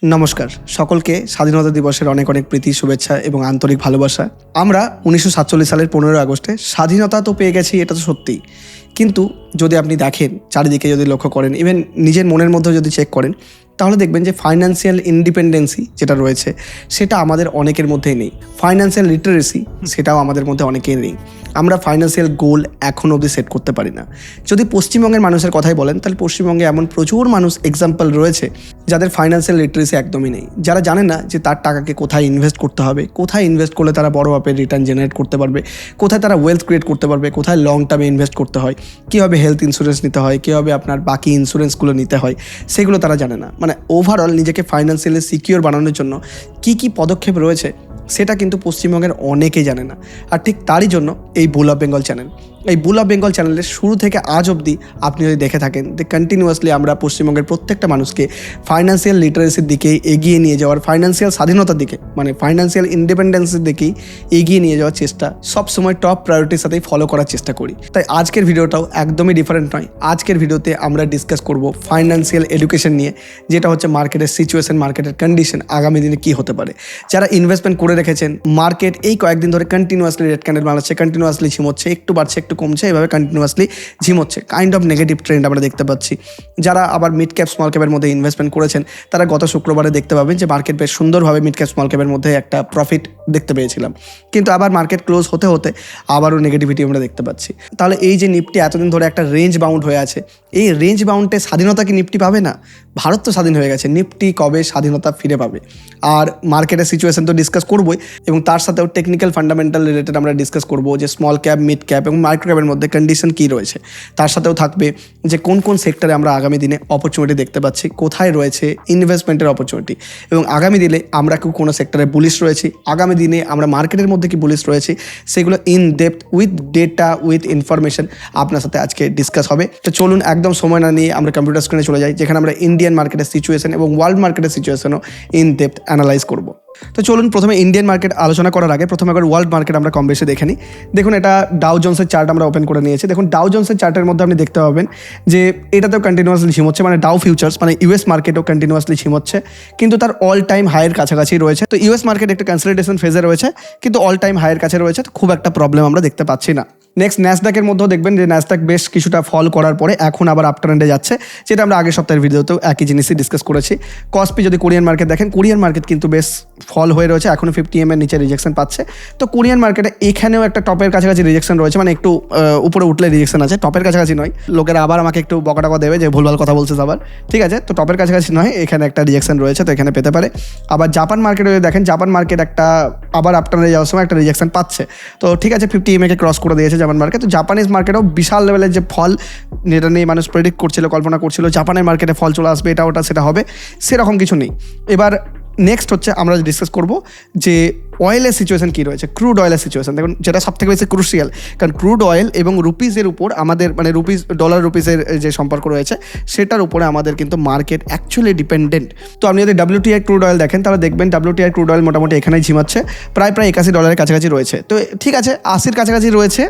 নমস্কার সকলকে স্বাধীনতা দিবসের অনেক অনেক প্রীতি শুভেচ্ছা এবং আন্তরিক ভালোবাসা। আমরা 1947 সালের 15 আগস্টে স্বাধীনতা তো পেয়ে গেছি, এটা তো সত্যি। কিন্তু যদি আপনি দেখেন চারিদিকে, যদি লক্ষ্য করেন, ইভেন নিজের মনের মধ্যেও যদি চেক করেন, তাহলে দেখবেন যে ফাইন্যান্সিয়াল ইন্ডিপেন্ডেন্সি যেটা রয়েছে সেটা আমাদের অনেকের মধ্যেই নেই। ফাইন্যান্সিয়াল লিটারেসি সেটাও আমাদের মধ্যে অনেকেই নেই। আমরা ফাইন্যান্সিয়াল গোল এখনও অবধি সেট করতে পারি না। যদি পশ্চিমবঙ্গের মানুষের কথাই বলেন, তাহলে পশ্চিমবঙ্গে এমন প্রচুর মানুষ এক্সাম্পল রয়েছে যাদের ফাইন্যান্সিয়াল লিটারেসি একদমই নেই, যারা জানে না যে তার টাকাকে কোথায় ইনভেস্ট করতে হবে, কোথায় ইনভেস্ট করলে তারা বড় মাপের রিটার্ন জেনারেট করতে পারবে, কোথায় তারা ওয়েলথ ক্রিয়েট করতে পারবে, কোথায় লং টার্মে ইনভেস্ট করতে হয়, কীভাবে হেলথ ইন্স্যুরেন্স নিতে হয়, কীভাবে আপনার বাকি ইন্স্যুরেন্সগুলো নিতে হয়, সেগুলো তারা জানে না। মানে ওভারঅল নিজেকে ফাইন্যান্সিয়ালি সিকিউর বানানোর জন্য কী কী পদক্ষেপ রয়েছে সেটা কিন্তু পশ্চিমবঙ্গের অনেকেই জানে না। আর ঠিক তারই জন্য এই বুল অফ বেঙ্গল চ্যানেল, এই বুল অফ বেঙ্গল চ্যানেলের শুরু থেকে আজ অবধি আপনি যদি দেখে থাকেন যে কন্টিনিউয়াসলি আমরা পশ্চিমবঙ্গের প্রত্যেকটা মানুষকে ফাইন্যান্সিয়াল লিটারেসির দিকে এগিয়ে নিয়ে যাওয়ার, ফাইন্যান্সিয়াল স্বাধীনতার দিকে, মানে ফাইন্যান্সিয়াল ইন্ডিপেন্ডেন্সের দিকেই এগিয়ে নিয়ে যাওয়ার চেষ্টা সবসময় টপ প্রায়োরিটির সাথেই ফলো করার চেষ্টা করি। তাই আজকের ভিডিওটাও একদমই ডিফারেন্ট নয়। আজকের ভিডিওতে আমরা ডিসকাস করব ফাইন্যান্সিয়াল এডুকেশন নিয়ে, যেটা হচ্ছে মার্কেটের সিচুয়েশন, মার্কেটের কন্ডিশন আগামী দিনে কী হতে পারে। যারা ইনভেস্টমেন্ট করে রেখেছেন, মার্কেট এই কয়েকদিন ধরে কন্টিনিউয়াসলি রেড ক্যান্ডেল বানাচ্ছে, কন্টিনিউয়াসলি ঝিমোচ্ছে, একটু বাড়ছে একটু কমছে, এভাবে কন্টিনিউয়াসলি ঝিমোচ্ছে, কাইন্ড অফ নেগেটিভ ট্রেন্ড আমরা দেখতে পাচ্ছি। যারা আবার মিড ক্যাপ স্মল ক্যাপের মধ্যে ইনভেস্টমেন্ট করেছেন, তারা গত শুক্রবারে দেখতে পাবেন যে মার্কেট বেশ সুন্দরভাবে মিড ক্যাপ স্মল ক্যাপের মধ্যে একটা প্রফিট দেখতে পেয়েছিলাম, কিন্তু আবার মার্কেট ক্লোজ হতে হতে আবারও নেগেটিভিটি আমরা দেখতে পাচ্ছি। তাহলে এই যে নিফটি এতদিন ধরে একটা রেঞ্জ বাউন্ড হয়ে আছে, এই রেঞ্জ বাউন্ডে স্বাধীনতা কি নিফটি পাবে না? ভারত তো স্বাধীন হয়ে গেছে, নিফটি কবে স্বাধীনতা ফিরে পাবে? আর মার্কেটের সিচুয়েশন তো ডিসকাস করবোই, এবং তার সাথেও টেকনিক্যাল ফান্ডামেন্টাল রিলেটেড আমরা ডিসকাস করবো যে স্মল ক্যাপ, মিড ক্যাপ এবং মাইক্রো ক্যাপের মধ্যে কন্ডিশন কী রয়েছে। তার সাথেও থাকবে যে কোন কোন সেক্টরে আমরা আগামী দিনে অপরচুনিটি দেখতে পাচ্ছি, কোথায় রয়েছে ইনভেস্টমেন্টের অপরচুনিটি, এবং আগামী দিনে আমরা কোনো সেক্টরে বুলিশ রয়েছি, আগামী দিনে আমরা মার্কেটের মধ্যে কি বুলিশ রয়েছি, সেগুলো in depth with data with information আপনার সাথে আজকে ডিসকাস হবে। তো চলুন একদম সময় না নিয়ে আমরা কম্পিউটার স্ক্রিনে চলে যাই, যেখানে আমরা ইন্ডিয়ান মার্কেটের সিচুয়েশন এবং ওয়ার্ল্ড মার্কেটের সিচুয়েশনও ইন ডেপথ অ্যানালাইজ করবো। তো চলুন প্রথমে ইন্ডিয়ান মার্কেট আলোচনা করার আগে প্রথমে একবার ওয়ার্ল্ড মার্কেট আমরা কম বেশি দেখে নিই। দেখুন, এটা ডাউ জোন্সের চার্ট আমরা ওপেন করে নিয়েছি। দেখুন, ডাউ জোন্সের চার্টের মধ্যে আপনি দেখতে পাবেন যে এটাতেও কন্টিনিউয়াসলি ঝিমোচ্ছে, মানে ডাউ ফিউচার্স মানে ইউএস মার্কেটও কন্টিনিউয়াসলি ঝিমোচ্ছে, কিন্তু তার অল টাইম হাইয়ের কাছাকাছি রয়েছে। তো ইউএস মার্কেট একটু কনসলিডেশন ফেজে রয়েছে, কিন্তু অল টাইম হাইয়ের কাছে রয়েছে, তো খুব একটা প্রবলেম আমরা দেখতে পাচ্ছি না। নেক্সট ন্যাসডাকের মধ্যেও দেখবেন যে ন্যাসডাক বেশ কিছুটা ফল করার পরে এখন আবার আপট্রেন্ডে যাচ্ছে, যেটা আমরা আগের সপ্তাহের ভিডিওতেও একই জিনিসই ডিসকাস করেছি। কসপি যদি কোরিয়ান মার্কেট দেখেন, কোরিয়ান মার্কেট কিন্তু বেশ ফল হয়ে রয়েছে, এখনও 50 এর নিচে রিজেকশন পাচ্ছে। তো কোরিয়ান মার্কেটে এখানেও একটা টপের কাছাকাছি রিজেকশন রয়েছে, মানে একটু উপরে উঠলে রিজেকশন আছে, টপের কাছাকাছি নয়। লোকেরা আবার আমাকে একটু বকাটাকা দেবে যে ভুলভাল কথা বলছে আবার, ঠিক আছে? তো টপের কাছাকাছি নয়, এখানে একটা রিজেকশন রয়েছে, তো এখানে পেতে পারে। আবার জাপান মার্কেটে যদি দেখেন, জাপান মার্কেট একটা আবার আপট্রেন্ডে যাওয়ার সময় একটা রিজেকশন পাচ্ছে, তো ঠিক আছে 50 কে ক্রস করে দিয়েছে জাপান মার্কেট। তো জাপানিজ মার্কেটেও বিশাল লেভেলের যে ফল, যেটা নিয়ে মানুষ প্রেডিক্ট করছিল, কল্পনা করছিল জাপানের মার্কেটে ফল চলে আসবে, এটা ওটা সেটা হবে, সেরকম কিছু নেই। এবার নেক্সট হচ্ছে আমরা ডিসকাস করব যে অয়েলের সিচুয়েশন কী রয়েছে, ক্রুড অয়েলের সিচুয়েশন। দেখুন, যেটা সবথেকে বেশি ক্রুশিয়াল, কারণ ক্রুড অয়েল এবং রুপিসের উপর আমাদের, মানে ডলার রুপিসের যে সম্পর্ক রয়েছে সেটার উপরে আমাদের কিন্তু মার্কেট অ্যাকচুয়ালি ডিপেন্ডেন্ট। তো আপনি যদি WTI ক্রুড অয়েল দেখেন, তাহলে দেখবেন WTI ক্রুড অয়েল মোটামুটি এখানেই ঝিমাচ্ছে, প্রায় $81 কাছাকাছি রয়েছে। তো ঠিক আছে, 80 কাছাকাছি রয়েছে,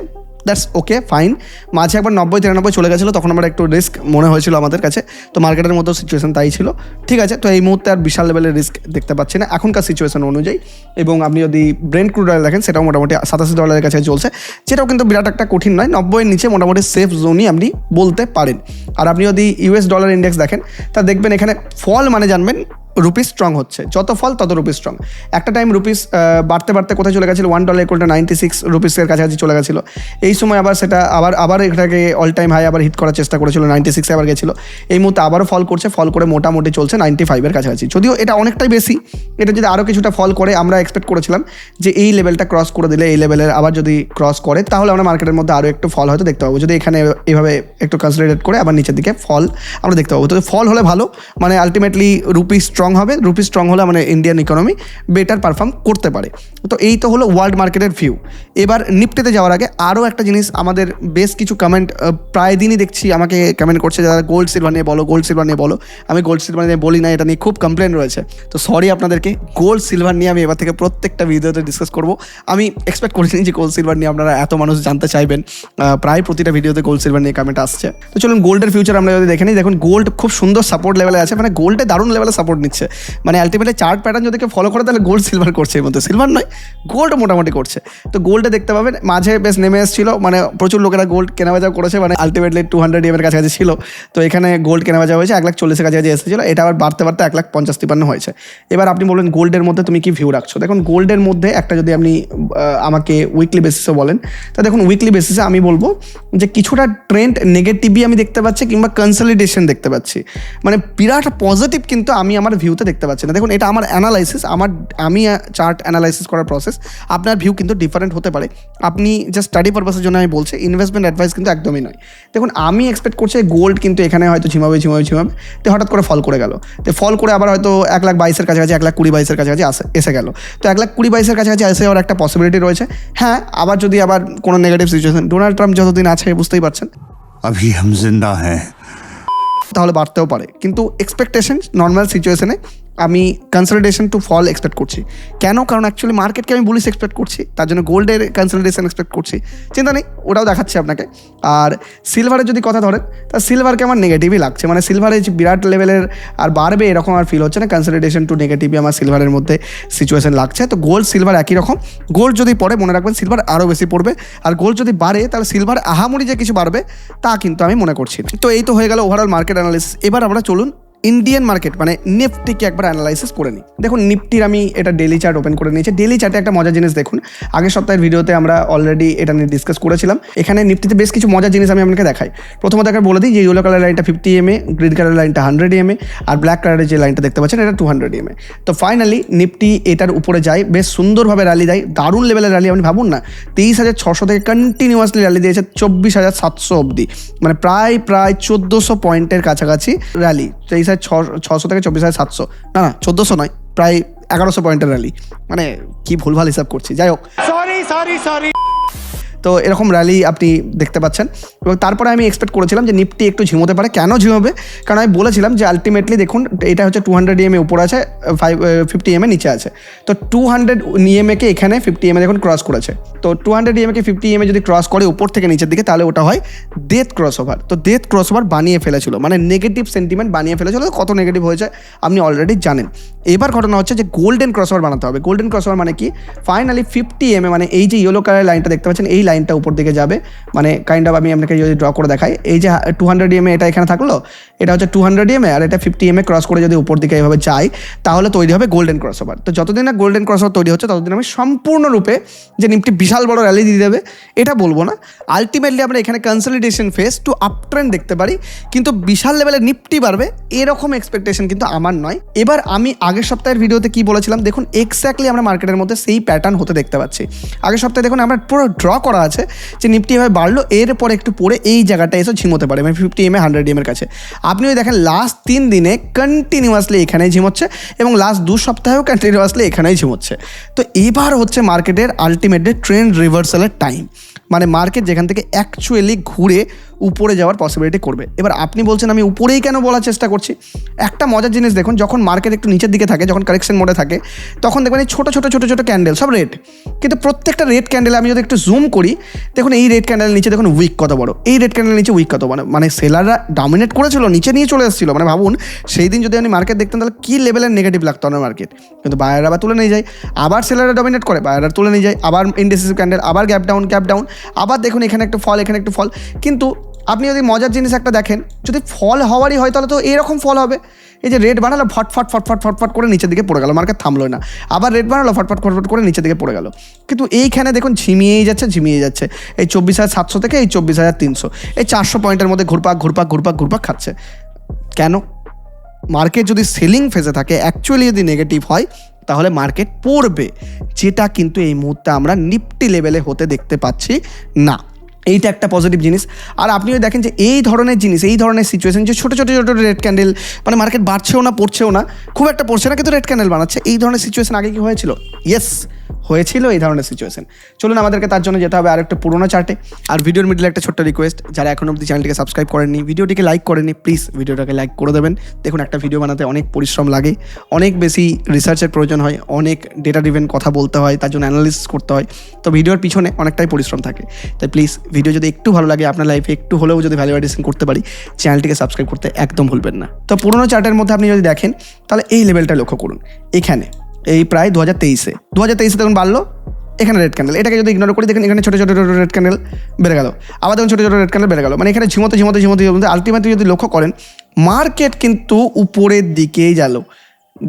দ্যাটস ওকে ফাইন। মাঝে একবার 90-93 চলে গেছিলো, তখন আমরা একটু রিস্ক মনে হয়েছিল আমাদের কাছে, তো মার্কেটের মতো সিচুয়েশন তাই ছিল, ঠিক আছে? তো এই মুহূর্তে আর বিশাল লেভেলের রিস্ক দেখতে পাচ্ছি না এখনকার সিচুয়েশন অনুযায়ী। এবং আপনি যদি ব্রেন্ট ক্রুড অয়েল দেখেন, সেটাও মোটামুটি $87 কাছে চলছে, যেটাও কিন্তু বিরাট একটা কঠিন নয়, 90 এর নিচে মোটামুটি সেফ জোনই আপনি বলতে পারেন। আর আপনি যদি US ডলার ইন্ডেক্স দেখেন, তা দেখবেন এখানে ফল মানে জানবেন রুপিস স্ট্রং হচ্ছে, যত ফল তত রুপিস স্ট্রং। একটা টাইম রুপিস বাড়তে বাড়তে কোথায় চলে গেছিলো, $1 96 রুপিসের কাছাকাছি চলে গেছিলো। এই সময় আবার সেটা আবার এটাকে অল টাইম হাই আবার হিট করার চেষ্টা করেছিল, 96 আবার গেছিলো। এই মুহূর্তে আবারও ফল করছে, ফল করে মোটামুটি চলছে 95 কাছাকাছি, যদিও এটা অনেকটাই বেশি। এটা যদি আরও কিছুটা ফল করে, আমরা এক্সপেক্ট করেছিলাম যে এই লেভেলটা ক্রস করে দিলে, এই লেভেলের আবার যদি ক্রস করে, তাহলে আমরা মার্কেটের মধ্যে আরও একটু ফল হয়তো দেখতে পাবো, যদি এখানে এভাবে একটু কনসলিডেট করে আবার নিচের দিকে ফল আমরা দেখতে পাবো। তো ফল হলে ভালো, মানে আলটিমেটলি রুপি স্ট্রং হবে, রুপি স্ট্রং হলে মানে ইন্ডিয়ান ইকোনমি বেটার পারফর্ম করতে পারে। তো এই তো হলো ওয়ার্ল্ড মার্কেটের ভিউ। এবার নিফটিতে যাওয়ার আগে আরও একটা জিনিস, আমাদের বেশ কিছু কমেন্ট প্রায় দিনই দেখছি আমাকে কমেন্ট করছে, যারা গোল্ড সিলভার নিয়ে বলো, গোল্ড সিলভার নিয়ে বলো। আমি গোল্ড সিলভার নিয়ে বলি না, এটা নিয়ে খুব কমপ্লেন রয়েছে, তো সরি আপনাদেরকে। গোল্ড সিলভার নিয়ে আমি এবার থেকে প্রত্যেকটা ভিডিওতে ডিসকাস করবো। আমি এক্সপেক্ট করিনি যে গোল্ড সিলভার নিয়ে আপনারা এত মানুষ জানতে চাইবেন, প্রায় প্রতিটা ভিডিওতে গোল্ড সিলভার নিয়ে কমেন্ট আসছে। তো চলুন গোল্ডের ফিউচার আমরা যদি দেখে নিই। দেখুন, গোল্ড খুব সুন্দর সাপোর্ট লেভেলে আছে, মানে গোল্ডে দারুণ লেভেলে সাপোর্ট নিচ্ছে। করছে, মানে আলটিমেটলি চার্ট প্যাটার্ন যদি কেউ ফলো করে তাহলে গোল্ড সিলভার করছে, এর মধ্যে সিলভার নয় গোল্ড মোটামুটি করছে। তো গোল্ডে দেখতে পাবেন মাঝে বেশ নেমে এসেছিল, মানে প্রচুর লোকেরা গোল্ড কেনাবেচা করেছে, মানে আলটিমেটলি 200 EM এর কাছাকাছি ছিল। তো এখানে গোল্ড কেনাবেচা হয়েছে 1,40,000 কাছাকাছি এসেছিল, এটা আবার বাড়তে 1,50,53 হয়েছে। এবার আপনি বলবেন গোল্ডের মধ্যে তুমি কি ভিউ রাখছো। দেখুন গোল্ডের মধ্যে একটা যদি আপনি আমাকে উইকলি বেসিসে বলেন, তা দেখুন উইকলি বেসিসে আমি বলবো যে কিছুটা ট্রেন্ড নেগেটিভই আমি দেখতে পাচ্ছি কিংবা কনসলিডেশন দেখতে পাচ্ছি, মানে বিরাট পজিটিভ কিন্তু আমি আমার ভিউতে দেখতে পাচ্ছি না। দেখুন এটা আমার অ্যানালাইসিস, আমি চার্ট অ্যানালাইসিস করার প্রসেস, আপনার ভিউ কিন্তু ডিফারেন্ট হতে পারে। আপনি জাস্ট স্টাডি পারপাসের জন্য আমি বলছি, ইনভেস্টমেন্ট অ্যাডভাইস কিন্তু একদমই নয়। দেখুন আমি এক্সপেক্ট করছি গোল্ড কিন্তু এখানে হয়তো ঝিমাবে, তো হঠাৎ করে ফল করে গেল, তো ফল করে আবার হয়তো 1,22,000 কাছাকাছি 1,20,000 কাছাকাছি এসে গেল। তো 1,20,000 কাছাকাছি এসে যাওয়ার একটা পসিবিলিটি রয়েছে। হ্যাঁ, আবার যদি আবার কোনো নেগেটিভ সিচুয়েশন, ডোনাল্ড ট্রাম্প যতদিন আছে বুঝতেই পারছেন अभी हम जिंदा हैं, তাহলে বাড়তেও পারে, কিন্তু এক্সপেকটেশন নর্মাল সিচুয়েশনে আমি কনসলিডেশন টু ফল এক্সপেক্ট করছি। কেন? কারণ অ্যাকচুয়ালি মার্কেটকে আমি বুলিশ এক্সপেক্ট করছি, তার জন্য গোল্ডের কনসলিডেশন এক্সপেক্ট করছি, চিন্তা নেই, ওটাও দেখাচ্ছি আপনাকে। আর সিলভারের যদি কথা ধরেন, তা সিলভারকে আমার নেগেটিভই লাগছে, মানে সিলভারে যে বিরাট লেভেলের আর বাড়বে এরকম আর ফিল হচ্ছে না, কনসলিডেশন টু নেগেটিভই আমার সিলভারের মধ্যে সিচুয়েশন লাগছে। তো গোল্ড সিলভার একই রকম, গোল্ড যদি পড়ে মনে রাখবেন সিলভার আরও বেশি পড়বে, আর গোল্ড যদি বাড়ে তাহলে সিলভার আহামরি যে কিছু বাড়বে তা কিন্তু আমি মনে করছি না। তো এই তো হয়ে গেল ওভারঅল মার্কেট অ্যানালিসিস। এবার আমরা চলুন ইন্ডিয়ান মার্কেট মানে নিফটিকে একবার অ্যানালাইসিস করে নিই। দেখুন নিফটির আমি এটা ডেলি চার্ট ওপেন করে নিয়েছি। ডেলি চার্টে একটা মজার জিনিস দেখুন, আগের সপ্তাহের ভিডিওতে আমরা অলরেডি এটা নিয়ে ডিসকাস করেছিলাম। এখানে নিফটিতে বেশ কিছু মজার জিনিস আমি আপনাকে দেখাই। প্রথমত একবার বলে দিই যে ইয়েলো কালার লাইনটা 50 EMA, গ্রিন কালার লাইনটা 100 EMA, আর ব্ল্যাক কালারের যে লাইনটা দেখতে পাচ্ছেন এটা 200 EMA। তো ফাইনালি নিফটি এটার উপরে যায়, বেশ সুন্দরভাবে র্যালি দেয়, দারুণ লেভেলের র্যালি। আপনি ভাবুন না, 23,600 থেকে কন্টিনিউয়াসলি র্যালি দিয়েছে 24,700 অবধি, মানে প্রায় 1400 পয়েন্টের কাছাকাছি র্যালি। 23,600 থেকে 24,700, না 1400 নয়, প্রায় 1100 পয়েন্টের র্যালি, মানে কি ভুলভাল হিসাব করছি, যাই হোক সরি। তো এরকম র্যালি আপনি দেখতে পাচ্ছেন। এবং তারপরে আমি এক্সপেক্ট করেছিলাম যে নিফটি একটু ঝিমোতে পারে। কেন ঝিমোবে? কারণ আমি বলেছিলাম যে আলটিমেটলি দেখুন এটা হচ্ছে 200 EMA উপর আছে, 50 EMA নিচে আছে। তো 200 EMA কে এখানে 50 EMA দেখুন ক্রস করেছে। তো 200 EMA কে 50 EMA যদি ক্রস করে উপর থেকে নিচের দিকে, তাহলে ওটা হয় ডেথ ক্রস ওভার। তো ডেথ ক্রস ওভার বানিয়ে ফেলেছিল, মানে নেগেটিভ সেন্টিমেন্ট বানিয়ে ফেলেছিল। কত নেগেটিভ হয়েছে আপনি অলরেডি জানেন। এবার ঘটনা হচ্ছে যে গোল্ডেন ক্রস ওভার বানাতে হবে। গোল্ডেন ক্রস ওভার মানে কি? ফাইনালি 50 EMA, মানে এই যে ইয়েলো কালার লাইনটা দেখতে পাচ্ছেন, এই লাইনটা উপর দিকে যাবে, মানে কাইন্ড অফ আমি আপনাকে যদি ড্র করে দেখাই, এই যে 200 EMA এটা এখানে থাকলো, এটা হচ্ছে 200 EMA, আর এটা 50 EMA ক্রস করে যদি উপর দিকে এভাবে যায়, তাহলে তৈরি হবে গোল্ডেন ক্রস ওভার। তো যতদিন না গোল্ডেন ক্রস ওভার তৈরি হচ্ছে ততদিন আমি সম্পূর্ণরূপে যে নিফটি বিশাল বড় র্যালি দিয়ে দেবে এটা বলবো না। আলটিমেটলি আমরা এখানে consolidation phase to up trend দেখতে পারি, কিন্তু বিশাল লেভেলে নিফটি বাড়বে এরকম এক্সপেকটেশন কিন্তু আমার নয়। এবার আমি আগের সপ্তাহের ভিডিওতে কি বলেছিলাম দেখুন, এক্স্যাক্টলি আমরা মার্কেটের মধ্যে সেই প্যাটার্ন হতে দেখতে পাচ্ছি। আগের সপ্তাহে দেখুন আমরা পুরো ড্র করা আছে যে নিফটি এভাবে বাড়লো, এরপর একটু পরে এই জায়গাটা এসে ঝিমোতে পারে, মানে 50 EMA 100 EMA এর কাছে। আপনি ওই দেখেন লাস্ট 3 দিনে কন্টিনিউয়াসলি এখানেই ঝিমোচ্ছে এবং লাস্ট 2 সপ্তাহেও কন্টিনিউয়াসলি এখানেই ঝিমোচ্ছে। তো এবার হচ্ছে মার্কেটের আলটিমেটলি ট্রেন্ড রিভার্সালের টাইম, মানে মার্কেট যেখান থেকে অ্যাকচুয়ালি ঘুরে উপরে যাওয়ার পসিবিলিটি করবে। এবার আপনি বলছেন আমি উপরেই কেন বলার চেষ্টা করছি? একটা মজার জিনিস দেখুন, যখন মার্কেট একটু নিচের দিকে থাকে, যখন কারেকশন মোডে থাকে, তখন দেখবেন এই ছোটো ছোটো ছোটো ছোটো ক্যান্ডেল সব রেড, কিন্তু প্রত্যেকটা রেড ক্যান্ডেল আমি যদি একটু জুম করি, দেখুন এই রেড ক্যান্ডেল নিচে দেখুন উইক কত বড়, এই রেড ক্যান্ডেল নিচে উইক কত বড়, মানে সেলাররা ডমিনেট করেছিল, নিচে নিয়ে চলে এসেছিল। মানে ভাবুন সেই দিন যদি আপনি মার্কেট দেখতেন তাহলে কী লেভেলের নেগেটিভ লাগতো না মার্কেট, কিন্তু বায়াররা আবার তুলে নিয়ে যায়, আবার সেলাররা ডমিনেট করে, বায়াররা তুলে নিয়ে যায়, আবার ইনডিসিসিভ ক্যান্ডেল, আবার গ্যাপ ডাউন, আবার দেখুন এখানে একটু ফল, এখানে একটু ফল। কিন্তু আপনি যদি মজার জিনিস একটা দেখেন, যদি ফল হওয়ারই হয় তাহলে তো এরকম ফল হবে। এই যে রেড বানালো ফটফট করে নিচের দিকে পড়ে গেল, মার্কেট থামলো না, আবার রেড বানালো ফটফট করে নিচের দিকে পড়ে গেল। কিন্তু এইখানে দেখুন ঝিমিয়েই যাচ্ছে, এই 24,700 থেকে এই 24,300, এই 400 পয়েন্টের মধ্যে ঘুরপাক খাচ্ছে। কেন? মার্কেট যদি সেলিং ফেজে থাকে, অ্যাকচুয়ালি যদি নেগেটিভ হয়, তাহলে মার্কেট পড়বে, যেটা কিন্তু এই মুহূর্তে আমরা নিফটি লেভেলে হতে দেখতে পাচ্ছি না। এইটা একটা পজিটিভ জিনিস। আর আপনিও দেখেন যে এই ধরনের জিনিস, এই ধরনের সিচুয়েশন, যে ছোটো রেড ক্যান্ডেল, মানে মার্কেট বাড়ছেও না পড়ছেও না, খুব একটা পড়ছে না, কিন্তু রেড ক্যান্ডেল বানাচ্ছে, এই ধরনের সিচুয়েশন আগে কি হয়েছিল? ইয়েস হয়েছিল এই ধরনের সিচুয়েশন। চলুন আমাদেরকে তার জন্য যেতে হবে আর একটা পুরোনো চার্টে। আর ভিডিওর মিডলে একটা ছোট্ট রিকোয়েস্ট, যারা এখন অবধি চ্যানেলটিকে সাবস্ক্রাইব করেননি, ভিডিওটিকে লাইক করেননি, প্লিজ ভিডিওটাকে লাইক করে দেবেন। দেখুন, একটা ভিডিও বানাতে অনেক পরিশ্রম লাগে, অনেক বেশি রিসার্চের প্রয়োজন হয়, অনেক ডেটা ড্রিভেন কথা বলতে হয়, তার জন্য অ্যানালিসিস করতে হয়। তো ভিডিওর পিছনে অনেকটাই পরিশ্রম থাকে। তাই প্লিজ ভিডিও যদি একটু ভালো লাগে, আপনার লাইফে একটু হলেও যদি ভ্যালু এডিশন করতে পারি, চ্যানেলটিকে সাবস্ক্রাইব করতে একদম ভুলবেন না। তো পুরোনো চার্টের মধ্যে আপনি যদি দেখেন তাহলে এই লেভেলটা লক্ষ্য করুন। এখানে এই প্রায় 2023 দেখুন বাড়লো, এখানে রেড ক্যান্ডেল, এটাকে যদি ইগনোর করি দেখেন এখানে ছোটো ছোটো রেড ক্যান্ডেল বেড়ে গেল, আবার দেখুন ছোটো ছোটো রেড ক্যান্ডেল বেড়ে গেল। মানে এখানে ঝিমোতে আলটিমেটলি যদি লক্ষ্য করেন মার্কেট কিন্তু উপরের দিকেই গেল।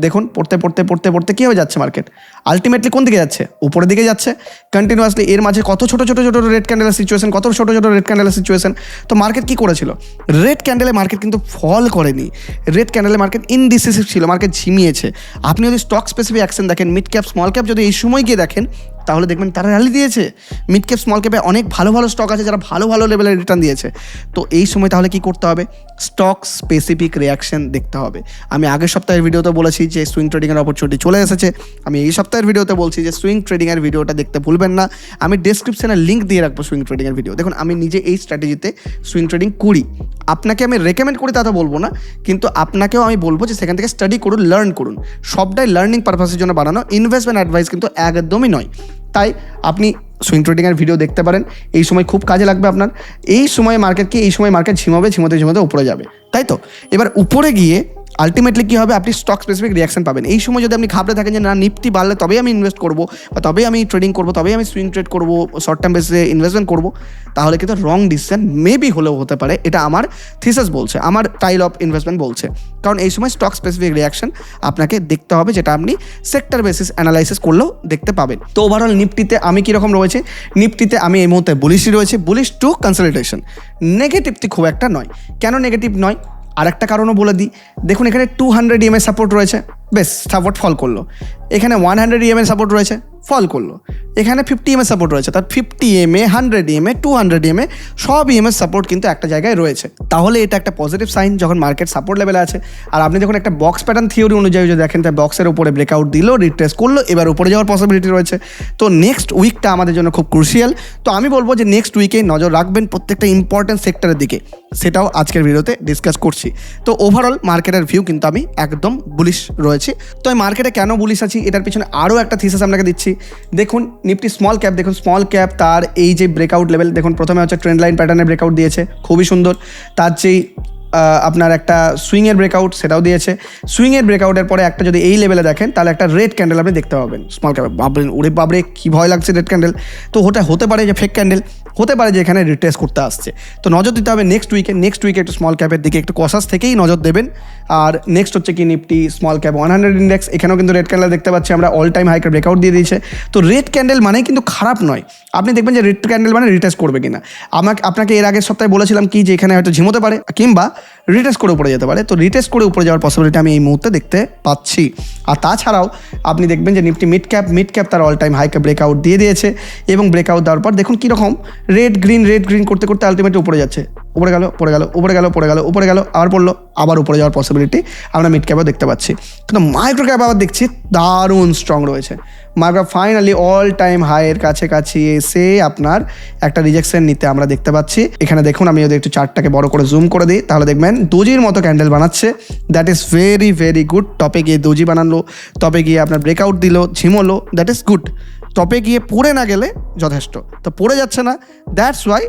দেখুন পড়তে কী হয়ে যাচ্ছে মার্কেট, আলটিমেটলি কোন দিকে যাচ্ছে? উপরের দিকে যাচ্ছে কন্টিনিউয়াসলি। এর মাঝে কত ছোটো ছোটো রেড ক্যান্ডেলের সিচুয়েশন, কত ছোটো ছোটো রেড ক্যান্ডেলের সিচুয়েশন। তো মার্কেট কী করেছিল? রেড ক্যান্ডেলে মার্কেট কিন্তু ফল করেনি, রেড ক্যান্ডেলে মার্কেট ইনডিসিসিভ ছিল, মার্কেট ঝিমিয়েছে। আপনি যদি স্টক স্পেসিফিক অ্যাকশন দেখেন, মিড ক্যাপ স্মল ক্যাপ যদি এই সময় গিয়ে দেখেন তাহলে দেখবেন তারা র্যালি দিয়েছে। মিড ক্যাপ স্মল ক্যাপে অনেক ভালো ভালো স্টক আছে যারা ভালো ভালো লেভেলের রিটার্ন দিয়েছে। তো এই সময় তাহলে কি করতে হবে? স্টক স্পেসিফিক রিয়াকশন দেখতে হবে। আমি আগের সপ্তাহের ভিডিওতে বলেছি যে সুইং ট্রেডিংয়ের অপরচুনিটি চলে এসেছে। আমি এই সপ্তাহের ভিডিওতে বলছি যে সুইং ট্রেডিংয়ের ভিডিওটা দেখতে ভুলবেন না। আমি ডেসক্রিপশনে লিঙ্ক দিয়ে রাখবো সুইং ট্রেডিংয়ের ভিডিও। দেখুন, আমি নিজে এই স্ট্র্যাটেজিতে সুইং ট্রেডিং করি। আপনাকে আমি রেকমেন্ড করি তা তো বলবো না, কিন্তু আপনাকেও আমি বলবো যে সেখান থেকে স্টাডি করুন, লার্ন করুন। সবটাই লার্নিং পারপাসের জন্য বানানো, ইনভেস্টমেন্ট অ্যাডভাইস কিন্তু একদমই নয়। তাই আপনি সুইং ট্রেডিংয়ের ভিডিও দেখতে পারেন, এই সময় খুব কাজে লাগবে আপনার। এই সময় মার্কেট ঝিমোতে উপরে যাবে, তাই তো? এবার উপরে গিয়ে আলটিমেটলি কী হবে? আপনি স্টক স্পেসিফিক রিয়াকশন পাবেন। এই সময় যদি আপনি ঘাবড়ে থাকেন যে না নিফটি বাড়লে তবেই আমি ইনভেস্ট করবো, বা তবেই আমি ট্রেডিং করবো, তবেই আমি সুইং ট্রেড করবো, শর্ট টার্ম বেসিসে ইনভেস্টমেন্ট করবো, তাহলে কিন্তু রং ডিসিশন মেবি হলেও হতে পারে। এটা আমার থিসাস বলছে, আমার স্টাইল অফ ইনভেস্টমেন্ট বলছে। কারণ এই সময় স্টক স্পেসিফিক রিয়াকশন আপনাকে দেখতে হবে, যেটা আপনি সেক্টর বেসিস অ্যানালাইসিস করলেও দেখতে পাবেন। তো ওভারঅল নিফটিতে আমি কীরকম রয়েছে? নিফটিতে আমি এই মুহূর্তে বুলিশই রয়েছে, বুলিশ টু কনসলিডেশন। নেগেটিভটি খুব একটা নয়। কেন নেগেটিভ নয়? আরেকটা কারণও বলে দিই। দেখুন, এখানে 200 EMA সাপোর্ট রয়েছে, বেশ সাপোর্ট ফল করলো। এখানে 100 EMA সাপোর্ট রয়েছে, ফল করলো। এখানে 50 EMA সাপোর্ট রয়েছে, তার 50 EMA, 100 EMA, 200 EMA সব EMA সাপোর্ট কিন্তু একটা জায়গায় রয়েছে। তাহলে এটা একটা পজিটিভ সাইন যখন মার্কেট সাপোর্ট লেভেলে আছে। আর আপনি যখন একটা বক্স প্যাটার্ন থিওরি অনুযায়ী যদি দেখেন, তার বক্সের উপরে ব্রেকআউট দিল, রিট্রেস করলো, এবার উপরে যাওয়ার পসিবিলিটি রয়েছে। তো নেক্সট উইকটা আমাদের জন্য খুব ক্রুশিয়াল। তো আমি বলবো যে নেক্সট উইকে নজর রাখবেন প্রত্যেকটা ইম্পর্টেন্ট সেক্টরের দিকে, সেটাও আজকের ভিডিওতে ডিসকাস করছি। তো ওভারঅল মার্কেটের ভিউ কিন্তু আমি একদম বুলিশ রয়েছি। তো আমি মার্কেটে কেন বুলিশ আছি এটার পিছনে আরও একটা থিসিস আপনাকে দিচ্ছি। দেখুন নিফটি স্মল ক্যাপ, দেখুন স্মল ক্যাপ তার এই যে ব্রেকআউট লেভেল, দেখুন প্রথমে হচ্ছে ট্রেন্ড লাইন প্যাটার্নের ব্রেকআউট দিয়েছে, খুবই সুন্দর। তার যেই আপনার একটা সুইংয়ের ব্রেকআউট সেটাও দিয়েছে। সুইংয়ের ব্রেকআউটের পরে একটা যদি এই লেভেলে দেখেন তাহলে একটা রেড ক্যান্ডেল আপনি দেখতে পাবেন স্মল ক্যাপে। বাবরে কী ভয় লাগছে রেড ক্যান্ডেল। তো ওটা হতে পারে যে ফেক ক্যান্ডেল, হতে পারে যে এখানে রিট্রেস করতে আসছে। তো নজর দিতে হবে নেক্সট উইকে একটু স্মল ক্যাপের দিকে একটু কসাস থেকেই নজর দেবেন। আর নেক্সট হচ্ছে কি নিফটি স্মল ক্যাপ 100 ইন্ডেক্স, এখানেও কিন্তু রেড ক্যান্ডেল দেখতে পাচ্ছি আমরা, অল টাইম হাইকের ব্রেকআউট দিয়ে দিয়েছে। তো রেড ক্যান্ডেল মানেই কিন্তু খারাপ নয়। আপনি দেখবেন যে রেড ক্যান্ডেল মানে রিট্রেস করবে কিনা। আপনাকে এর আগের সপ্তাহে বলেছিলাম কি যে এখানে হয়তো ঝিমোতে পারে কিংবা রিট্রেস করে উপরে যেতে পারে। তো রিট্রেস করে উপরে যাওয়ার পসিবিলিটি আমি এই মুহূর্তে দেখতে পাচ্ছি। আর তাছাড়াও আপনি দেখবেন যে নিফটি মিড ক্যাপ তার অল টাইম হাইকে ব্রেকআউট দিয়ে দিয়েছে, এবং ব্রেকআউট দেওয়ার পর দেখুন কীরকম রেড গ্রিন করতে করতে আলটিমেটলি উপরে যাচ্ছে, উপরে গেল, আবার পড়লো, আবার উপরে যাওয়ার পসিবিলিটি আমরা মিড ক্যাপও দেখতে পাচ্ছি। কিন্তু মাইক্রো ক্যাপ আবার দেখছি দারুণ স্ট্রং রয়েছে। মাইক্রো ফাইনালি অল টাইম হাইয়ের কাছাকাছি এসে আপনার একটা রিজেকশন নিতে আমরা দেখতে পাচ্ছি। এখানে দেখুন, আমি যদি একটু চার্টটাকে বড় করে জুম করে দিই তাহলে দেখবেন দোজির মতো ক্যান্ডেল বানাচ্ছে। That is very very good. টপে গিয়ে দোজি বানালো, টপে গিয়ে আপনার ব্রেকআউট দিল, ঝিমোলো, দ্যাট ইজ গুড। টপে গিয়ে পড়ে না গেলে যথেষ্ট। তো পড়ে যাচ্ছে না, দ্যাটস ওয়াই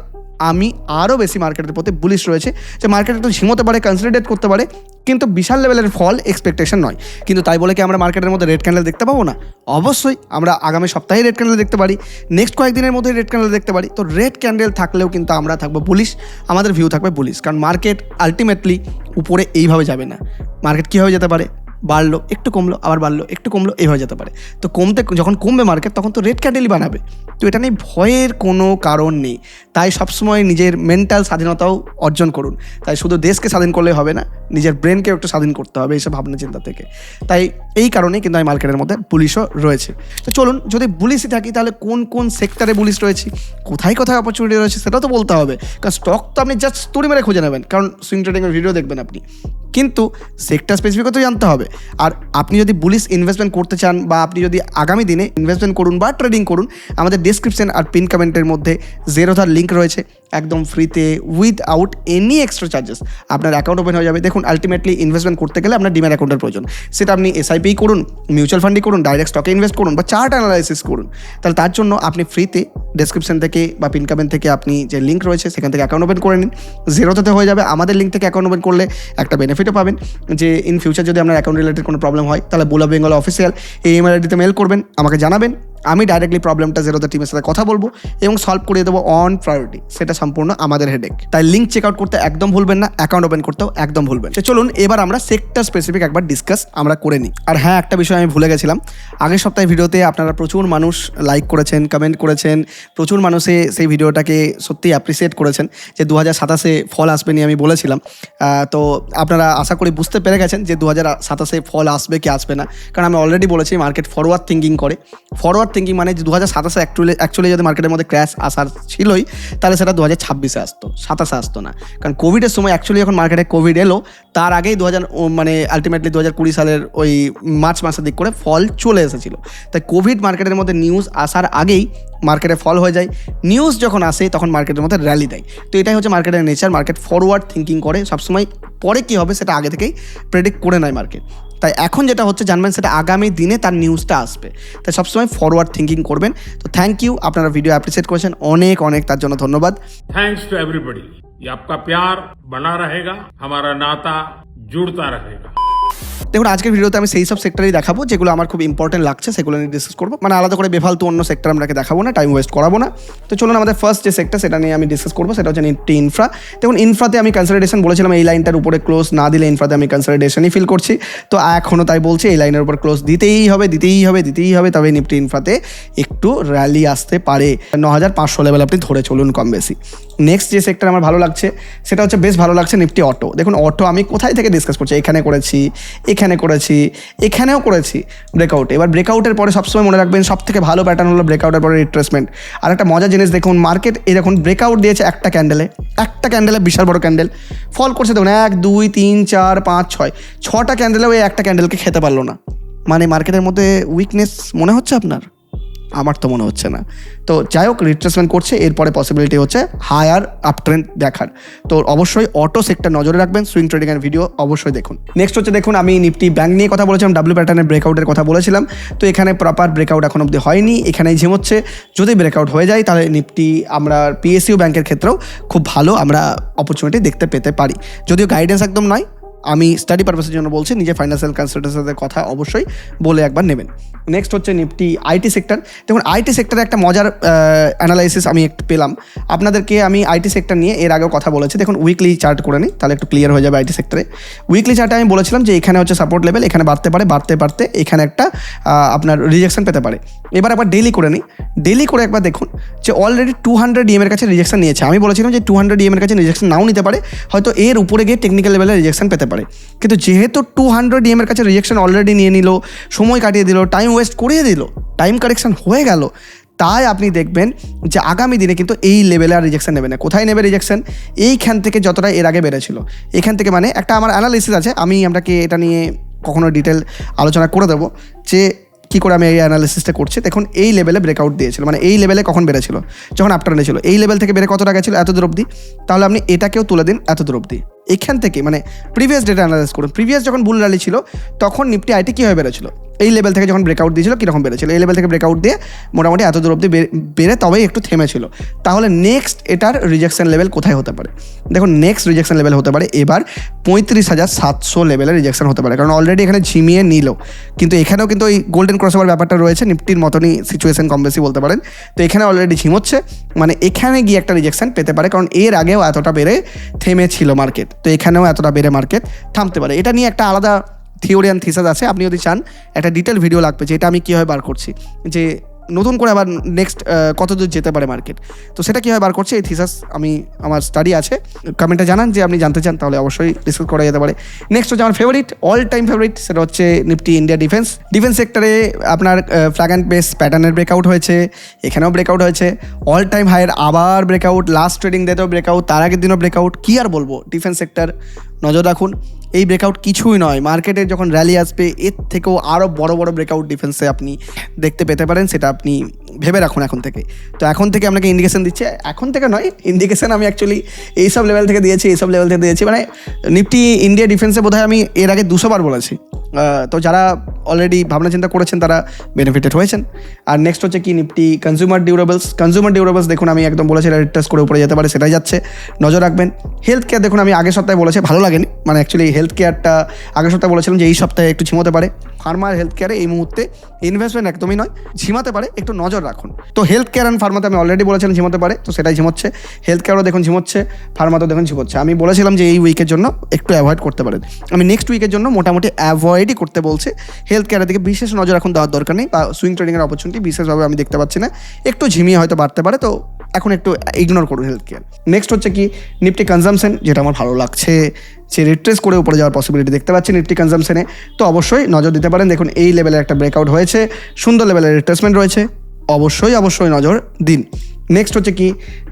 আমি আরও বেশি মার্কেটের প্রতি বুলিশ রয়েছে যে মার্কেট একটু ঝিমোতে পারে, কনসলিডেট করতে পারে, কিন্তু বিশাল লেভেলের ফল এক্সপেকটেশন নয়। কিন্তু তাই বলে কি আমরা মার্কেটের মধ্যে রেড ক্যান্ডেল দেখতে পাবো না? অবশ্যই আমরা আগামী সপ্তাহে রেড ক্যান্ডেল দেখতে পারি, নেক্সট কয়েকদিনের মধ্যে রেড ক্যান্ডেল দেখতে পারি। তো রেড ক্যান্ডেল থাকলেও কিন্তু আমরা থাকবো বুলিশ, আমাদের ভিউ থাকবে বুলিশ। কারণ মার্কেট আলটিমেটলি উপরে এইভাবে যাবে না। মার্কেট কীভাবে যেতে পারে? বাড়লো একটু কমলো, আবার বাড়লো একটু কমলো, এইভাবে যেতে পারে। তো যখন কমবে মার্কেট তখন তো রেড ক্যান্ডেলই বানাবে। তো এটা নিয়ে ভয়ের কোনো কারণ নেই। তাই সবসময় নিজের মেন্টাল স্বাধীনতাও অর্জন করুন। তাই শুধু দেশকে স্বাধীন করলে হবে না, নিজের ব্রেনকেও একটু স্বাধীন করতে হবে এইসব ভাবনা চিন্তা থেকে। তাই এই কারণেই কিন্তু আমি মার্কেটের মধ্যে বুলিশও রয়েছে। তো চলুন, যদি বুলিশই থাকি তাহলে কোন কোন সেক্টরে বুলিশ রয়েছে, কোথায় অপরচুনিটি রয়েছে সেটাও তো বলতে হবে। কারণ স্টক তো আপনি জাস্ট তুড়ি মেরে খুঁজে নেবেন, কারণ সুইং ট্রেডিংয়ের ভিডিও দেখবেন আপনি। কিন্তু সেক্টর স্পেসিফিকও তো জানতে হবে। আর আপনি যদি বুলিশ ইনভেস্টমেন্ট করতে চান বা আপনি যদি আগামী দিনে ইনভেস্টমেন্ট করুন বা ট্রেডিং করুন, আমাদের ডেসক্রিপশন আর পিন কমেন্টের মধ্যে জেরোধার লিঙ্ক রয়েছে, একদম ফ্রিতে উইথআউট এনি এক্সট্রা চার্জেস আপনার অ্যাকাউন্ট ওপেন হয়ে যাবে। দেখুন, আলটিমেটলি ইনভেস্টমেন্ট করতে গেলে আপনার ডিম্যাট অ্যাকাউন্টের প্রয়োজন। সেটা আপনি এসআইপি করুন, মিউচুয়াল ফান্ডই করুন, ডাইরেক্ট স্টকে ইনভেস্ট করুন বা চার্ট অ্যানালাইসিস করুন, তাহলে তার জন্য আপনি ফ্রিতে ডেসক্রিপশন থেকে বা পিন কমেন্ট থেকে আপনি যে লিঙ্ক রয়েছে সেখান থেকে অ্যাকাউন্ট ওপেন করে নিন। জেরোতে হয়ে যাবে। আমাদের লিঙ্ক থেকে অ্যাকাউন্ট ওপেন করলে একটা বেনিফিটও পাবেন যে ইন ফিউচার যদি আপনার অ্যাকাউন্ট রিলেটেড কোনো প্রবলেম হয় তাহলে বুল অফ বেঙ্গল অফিসিয়াল এই ইমেল আইডিতে মেল করবেন, আমাকে জানাবেন, আমি ডাইরেক্টলি প্রবলেমটা জেরোদা টিমের সাথে কথা বলবো এবং সলভ করিয়ে দেবো অন প্রায়োরিটি। সেটা সম্পূর্ণ আমাদের হেডেক। তাই লিঙ্ক চেক আউট করতে একদম ভুলবেন না, অ্যাকাউন্ট ওপেন করতেও একদম ভুলবেন। চলুন এবার আমরা সেক্টর স্পেসিফিক একবার ডিসকাস আমরা করে নিই। আর হ্যাঁ, একটা বিষয় আমি ভুলে গেছিলাম, আগের সপ্তাহে ভিডিওতে আপনারা প্রচুর মানুষ লাইক করেছেন, কমেন্ট করেছেন, প্রচুর মানুষে সেই ভিডিওটাকে সত্যিই অ্যাপ্রিসিয়েট করেছেন যে 2027-এ ফল আসবে নিয়ে আমি বলেছিলাম। তো আপনারা আশা করি বুঝতে পেরে গেছেন যে 2027-এ ফল আসবে কি আসবে না, কারণ আমি অলরেডি বলেছি মার্কেট ফরওয়ার্ড থিঙ্কিং করে। ফরওয়ার্ড থিঙ্কিং মানে যে 2027-এ অ্যাকচুয়ালি যদি মার্কেটের মধ্যে ক্র্যাশ আসার ছিলই তাহলে সেটা 2026-এ আসতো, 27-এ আসতো না। কারণ কোভিডের সময় অ্যাকচুয়ালি যখন মার্কেটে কোভিড এলো তার আগেই মানে আলটিমেটলি 2020 সালের ওই মার্চ মাসের দিক করে ফল চলে এসেছিলো। তাই কোভিড মার্কেটের মধ্যে নিউজ আসার আগেই মার্কেটে ফল হয়ে যায়, নিউজ যখন আসে তখন মার্কেটের মধ্যে র্যালি দেয়। তো এটাই হচ্ছে মার্কেটের নেচার। মার্কেট ফরওয়ার্ড থিঙ্কিং করে সবসময়, পরে কী হবে সেটা আগে থেকেই প্রেডিক্ট করে নেয় মার্কেট। তাই এখন যেটা হচ্ছে জানবেন সেটা আগামী দিনে তার নিউজটা আসবে, তাই সবসময় ফরওয়ার্ড থিঙ্কিং করবেন। তো থ্যাংক ইউ, আপনারা ভিডিও অ্যাপ্রিসিয়েট করেছেন, অনেক অনেক তার জন্য ধন্যবাদ। Thanks to everybody. ये आपका प्यार बना रहेगा, हमारा नाता जुड़ता रहेगा। দেখুন, আজকের ভিডিওতে আমি সেই সব সেক্টরই দেখাবো যেগুলো আমার খুব ইম্পর্টেন্ট লাগছে, সেগুলো নিয়ে ডিসকাস করবো। মানে আলাদা করে বেফালতু অন্য সেক্টর আপনাকে দেখাবো না, টাইম ওয়েস্ট করাবো না। তো চলুন আমাদের ফার্স্ট যে সেক্টর সেটা নিয়ে আমি ডিসকাস করবো, সেটা হচ্ছে নিফটি ইনফ্রা। দেখুন, ইনফ্রাতে আমি কনসলিডেশন বলেছিলাম, এই লাইনটার উপরে ক্লোজ না দিলে ইনফ্রাতে আমি কনসলিডেশনই ফিল করছি। তো এখনও তাই বলছি, এই লাইনের উপর ক্লোজ দিতেই হবে, তবে নিফটি ইনফ্রাতে একটু র্যালি আসতে পারে। 9500 লেভেল আপনি ধরে চলুন কম বেশি। নেক্সট যে সেক্টর আমার ভালো লাগছে সেটা হচ্ছে, বেশ ভালো লাগছে নিফটি অটো। দেখুন, অটো আমি কোথায় থেকে ডিসকাস করছি, এখানে করেছি, এখানেও করেছি ব্রেকআউট। এবার ব্রেকআউটের পরে সবসময় মনে রাখবেন সব থেকে ভালো প্যাটার্ন হলো ব্রেকআউটের পরে রিট্রেসমেন্ট। আর একটা মজার জিনিস দেখুন, মার্কেট এই দেখুন ব্রেকআউট দিয়েছে একটা ক্যান্ডেলে বিশাল বড় ক্যান্ডেল ফল করছে। দেখুন 1 2 3 4 5 6 6টা ক্যান্ডেলেও এই একটা ক্যান্ডেলকে খেতে পারলো না। মানে মার্কেটের মধ্যে উইকনেস মনে হচ্ছে আপনার? আমার তো মনে হচ্ছে না। তো যাই হোক, রিট্রেসমেন্ট করছে, এরপরে পসিবিলিটি হচ্ছে হায়ার আপ ট্রেন্ড দেখার। তো অবশ্যই অটো সেক্টর নজরে রাখবেন, সুইং ট্রেডিংয়ের ভিডিও অবশ্যই দেখুন। নেক্সট হচ্ছে, দেখুন আমি নিফটি ব্যাংক নিয়ে কথা বলেছিলাম, ডাব্লিউ প্যাটার্নের ব্রেকআউটের কথা বলেছিলাম। তো এখানে প্রপার ব্রেকআউট এখন অবধি হয়নি, এখানেই ঝিমোচ্ছে। যদি ব্রেকআউট হয়ে যায় তাহলে নিফটি আমরা পিএসইউ ব্যাংকের ক্ষেত্রেও খুব ভালো আমরা অপরচুনিটি দেখতে পেতে পারি। যদিও গাইডেন্স একদম নয়, আমি স্টাডি পারপাসের জন্য বলছি, নিজে ফাইন্যান্সিয়াল কনসালটেন্সের কথা অবশ্যই বলে একবার নেবেন। নেক্সট হচ্ছে নিফটি আইটি সেক্টর। দেখুন, আইটি সেক্টরে একটা মজার অ্যানালাইসিস আমি একটু পেলাম আপনাদেরকে। আমি আইটি সেক্টর নিয়ে এর আগেও কথা বলেছি। দেখুন, উইকলি চার্ট করে নিই, তাহলে একটু ক্লিয়ার হয়ে যাবে আইটি সেক্টরে। উইকলি চার্টে আমি বলেছিলাম যে এখানে হচ্ছে সাপোর্ট লেভেল, এখানে বাড়তে এখানে একটা আপনার রিজেকশন পেতে পারে। এবার একবার ডেইলি করে নিই, ডেইলি করে একবার দেখুন যে অলরেডি 200 EM এর কাছে রিজেকশন নিয়েছে। আমি বলেছিলাম যে 200 EM এর কাছে রিজেকশন নাও নিতে পারে, হয়তো এর উপরে গিয়ে টেকনিক্যাল লেভেলে রিজেকশন পেতে পারে। কিন্তু যেহেতু 200 EM এর কাছে রিজেকশন অলরেডি নিয়ে নিল, সময় কাটিয়ে দিল, টাইম ওয়েস্ট করিয়ে দিল, টাইম কারেকশন হয়ে গেল, তাই আপনি দেখবেন যে আগামী দিনে কিন্তু এই লেভেলে আর রিজেকশন নেবে না। কোথায় নেবে রিজেকশন? এইখান থেকে যতটা এর আগে বেড়েছিল, এখান থেকে। মানে একটা আমার অ্যানালিসিস আছে, আমি আপনাকে এটা নিয়ে কখনো ডিটেল আলোচনা করে দেবো যে কী করে আমি এই অ্যানালিসিসটা করছি। দেখুন, এই লেভেলে ব্রেকআউট দিয়েছিল, মানে এই লেভেলে কখন বেড়েছিল, যখন আপটার্নে ছিল। এই লেভেল থেকে বেড়ে কত টাকা ছিল? এত দূর অবধি। তাহলে আপনি এটাকেও তুলে দিন এত দূর অবধি। এখান থেকে মানে প্রিভিয়াস ডেটা অ্যানালাইজ করুন। প্রিভিয়াস যখন বুল র্যালি ছিল তখন নিফটি আইটি কীভাবে বেড়েছিল, এই লেভেল থেকে যখন ব্রেকআউট দিয়েছিল কীরকম বেড়েছিল, এই লেভেল থেকে ব্রেকআউট দিয়ে মোটামুটি এত দূর অবধি বেড়ে তবেই একটু থেমেছিল। তাহলে নেক্সট এটার রিজেকশন লেভেল কোথায় হতে পারে? দেখুন, নেক্সট রিজেকশন লেভেল হতে পারে এবার 35,700 লেভেলের রিজেকশন হতে পারে, কারণ অলরেডি এখানে ঝিমিয়ে নিল। কিন্তু এখানেও কিন্তু ওই গোল্ডেন ক্রসওভার ব্যাপারটা রয়েছে, নিফটির মতনই সিচুয়েশন কম বেশি বলতে পারেন। তো এখানে অলরেডি ঝিমোচ্ছে, মানে এখানে গিয়ে একটা রিজেকশন পেতে পারে, কারণ এর আগেও এতটা বেড়ে থেমেছিল মার্কেট। তো এখানেও এতটা বেড়ে মার্কেট থামতে পারে। এটা নিয়ে একটা আলাদা থিওরি অ্যান্ড থিসাস আছে, আপনি যদি চান একটা ডিটেল ভিডিও লাগবে যে এটা আমি কীভাবে বার করছি, যে নতুন করে আবার নেক্সট কত দূর যেতে পারে মার্কেট। তো সেটা কীভাবে বার করছে এই থিসাস আমি আমার স্টাডি আছে, কমেন্টে জানান যে আপনি জানতে চান, তাহলে অবশ্যই ডিসকাস করা যেতে পারে। নেক্সট হচ্ছে আমার ফেভারিট, অল টাইম ফেভারিট, সেটা হচ্ছে নিফটি ইন্ডিয়া ডিফেন্স সেক্টরে আপনার ফ্ল্যাগ অ্যান্ড বেস প্যাটার্নের ব্রেকআউট হয়েছে, এখানেও ব্রেকআউট হয়েছে, অল টাইম হাইয়ের আবার ব্রেকআউট, লাস্ট ট্রেডিং ডেতেও ব্রেকআউট, তার আগের দিনও ব্রেকআউট। কী আর বলবো, ডিফেন্স সেক্টর নজর রাখুন। এই ব্রেকআউট কিছুই নয়, মার্কেটে যখন র্যালি আসবে এর থেকেও আরও বড় বড় ব্রেকআউট ডিফেন্সে আপনি দেখতে পেতে পারেন, সেটা আপনি ভেবে রাখুন এখন থেকে। তো এখন থেকে আপনাকে ইন্ডিকেশন দিচ্ছে, এখন থেকে নয়, ইন্ডিকেশন আমি অ্যাকচুয়ালি এইসব লেভেল থেকে দিয়েছি, মানে নিফটি ইন্ডিয়া ডিফেন্সে বোধহয় আমি এর আগে 200 বার বলেছি। তো যারা অলরেডি ভাবনা চিন্তা করেছেন তারা বেনিফিটেড হয়েছেন। আর নেক্সট হচ্ছে কি নিফটি কনজিউমার ডিউরেবলস দেখুন আমি একদম বলেছি এটা রিট্রেস করে উপরে যেতে পারে, সেটাই যাচ্ছে, নজর রাখবেন। হেলথ কেয়ার দেখুন আমি আগের সপ্তাহে বলেছি, ভালো লাগেনি, মানে অ্যাকচুয়ালি হেলথ কেয়ারটা আগের সপ্তাহে বলেছিলাম যে এই সপ্তাহে একটু ঝিমোতে পারে। ফার্মা আর হেলথ কেয়ারে এই মুহূর্তে ইনভেস্টমেন্ট একদমই নয়, ঝিমাতে পারে, একটু নজর রাখুন। তো হেলথ কেয়ার অ্যান্ড ফার্মাতে আমি অলরেডি বলেছিলাম ঝিমোতে পারে, তো সেটাই ঝিমোচ্ছে। হেলথ কেয়ারও দেখুন ঝিমোচ্ছে, ফার্মাতেও দেখুন ঝিমোচ্ছে। আমি বলেছিলাম যে এই উইকের জন্য একটু অ্যাভয়েড করতে পারেন, আমি নেক্সট উইকের জন্য মোটামুটি অ্যাভয়েডই করতে বলছি। হেলথ কেয়ারের দিকে বিশেষ নজর এখন দেওয়ার দরকার নেই, বা সুইং ট্রেডিংয়ের অপরচুনিটি বিশেষভাবে আমি দেখতে পাচ্ছি না, একটু ঝিমিয়ে হয়তো বাড়তে পারে, তো এখন একটু ইগনোর করুন হেলথ কেয়ার। নেক্সট হচ্ছে কি নিফটি কনজামশন, যেটা আমার ভালো লাগছে, সে রিট্রেস করে উপরে যাওয়ার পসিবিলিটি দেখতে পাচ্ছি নিফটি কনজামশনে, তো অবশ্যই নজর দিতে পারেন। দেখুন এই লেভেলের একটা ব্রেকআউট হয়েছে, সুন্দর লেভেলের রিট্রেসমেন্ট রয়েছে, অবশ্যই নজর দিন। নেক্সট হচ্ছে কি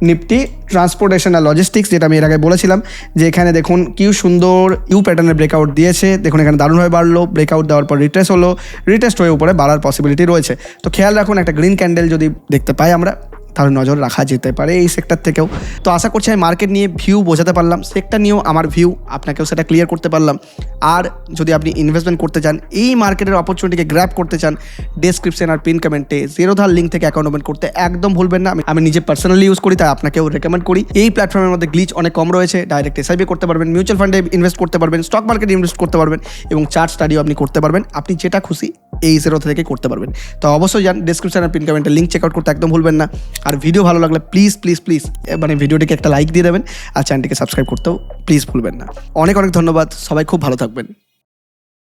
নিফটি ট্রান্সপোর্টেশন আর লজিস্টিক্স, যেটা আমি এর আগে বলেছিলাম যে এখানে দেখুন কি সুন্দর ইউ প্যাটার্নের ব্রেকআউট দিয়েছে, দেখুন এখানে দারুণভাবে বাড়লো, ব্রেকআউট দেওয়ার পর রিট্রেস হলো, রিট্রেস্ট হয়ে উপরে বাড়ার পসিবিলিটি রয়েছে। তো খেয়াল রাখুন একটা গ্রিন ক্যান্ডেল যদি দেখতে পাই আমরা, তাহলে নজর রাখা যেতে পারে এই সেক্টর থেকেও। তো আশা করছি আমি মার্কেট নিয়ে ভিউ বোঝাতে পারলাম, সেক্টর নিয়েও আমার ভিউ আপনাকেও সেটা ক্লিয়ার করতে পারলাম। আর যদি আপনি ইনভেস্টমেন্ট করতে চান, এই মার্কেটের অপরচুনিটিকে গ্র্যাব করতে চান, ডেসক্রিপশন আর পিন কমেন্টে জিরোধার লিঙ্ক থেকে অ্যাকাউন্ট ওপেন করতে একদম ভুলবেন না। আমি নিজে পার্সোনালি ইউজ করি, তাই আপনাকেও রেকমেন্ড করি। এই প্ল্যাটফর্মের মধ্যে গ্লিচ অনেক কম রয়েছে, ডাইরেক্ট এসআইপি করতে পারবেন, মিউচুয়াল ফান্ডে ইনভেস্ট করতে পারবেন, স্টক মার্কেটে ইনভেস্ট করতে পারবেন, এবং চার্ট স্টাডিও আপনি করতে পারবেন, আপনি যেটা খুশি এই জিরো থেকে করতে পারবেন। তো অবশ্যই যান ডেসক্রিপশন আর পিন কমেন্টে লিঙ্ক চেক আউট করতে একদম ভুলবেন না। আর ভিডিও ভালো লাগলে প্লিজ মানে ভিডিওটিকে একটা লাইক দিয়ে দেবেন, আর চ্যানেলটিকে সাবস্ক্রাইব করতেও প্লিজ ভুলবেন না। অনেক ধন্যবাদ, সবাই খুব ভালো থাকবেন।